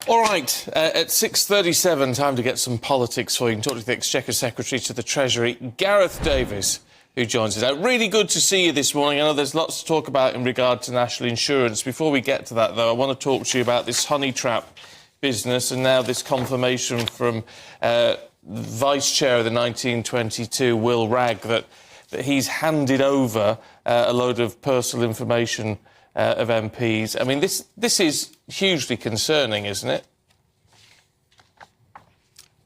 All right, at 6:37, time to get some politics for you. You can talk to the Exchequer Secretary to the Treasury, Gareth Davies, who joins us now. Really good to see you this morning. I know there's lots to talk about in regard to national insurance. Before we get to that, though, I want to talk to you about this honey trap business and now this confirmation from Vice Chair of the 1922, Wragg, that he's handed over a load of personal information of MPs. I mean, this is hugely concerning, isn't it?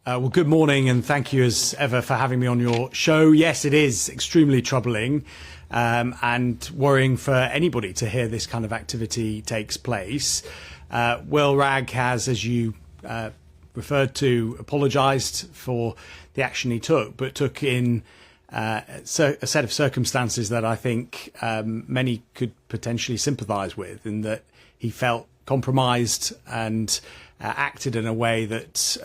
Well, good morning, and thank you as ever for having me on your show. Yes, it is extremely troubling and worrying for anybody to hear this kind of activity takes place. Wragg has, as you referred to, apologised for the action he took, but took in a set of circumstances that I think many could potentially sympathise with, in that he felt compromised and acted in a way that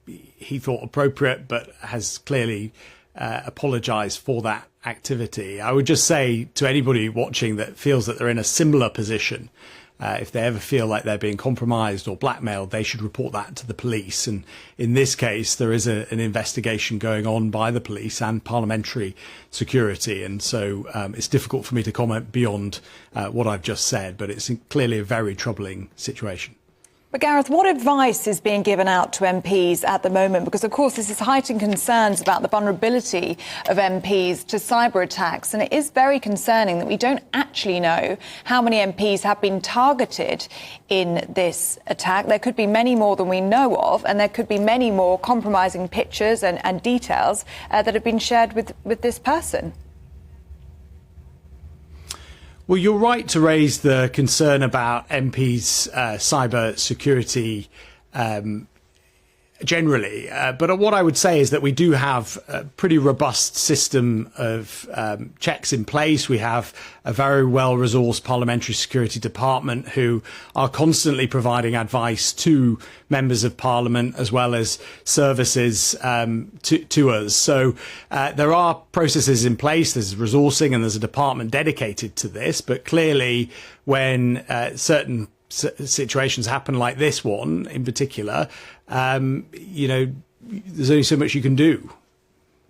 he thought appropriate, but has clearly apologised for that activity. I would just say to anybody watching that feels that they're in a similar position, if they ever feel like they're being compromised or blackmailed, they should report that to the police. And in this case, there is an investigation going on by the police and parliamentary security. And so it's difficult for me to comment beyond what I've just said, but it's clearly a very troubling situation. But Gareth, what advice is being given out to MPs at the moment? Because, of course, this is heightened concerns about the vulnerability of MPs to cyber attacks. And it is very concerning that we don't actually know how many MPs have been targeted in this attack. There could be many more than we know of, and there could be many more compromising pictures and details that have been shared with this person. Well, you're right to raise the concern about MPs' cyber security generally. But what I would say is that we do have a pretty robust system of checks in place. We have a very well-resourced parliamentary security department who are constantly providing advice to members of parliament as well as services to us. So there are processes in place, there's resourcing, and there's a department dedicated to this. But clearly, when certain situations happen like this one in particular, there's only so much you can do.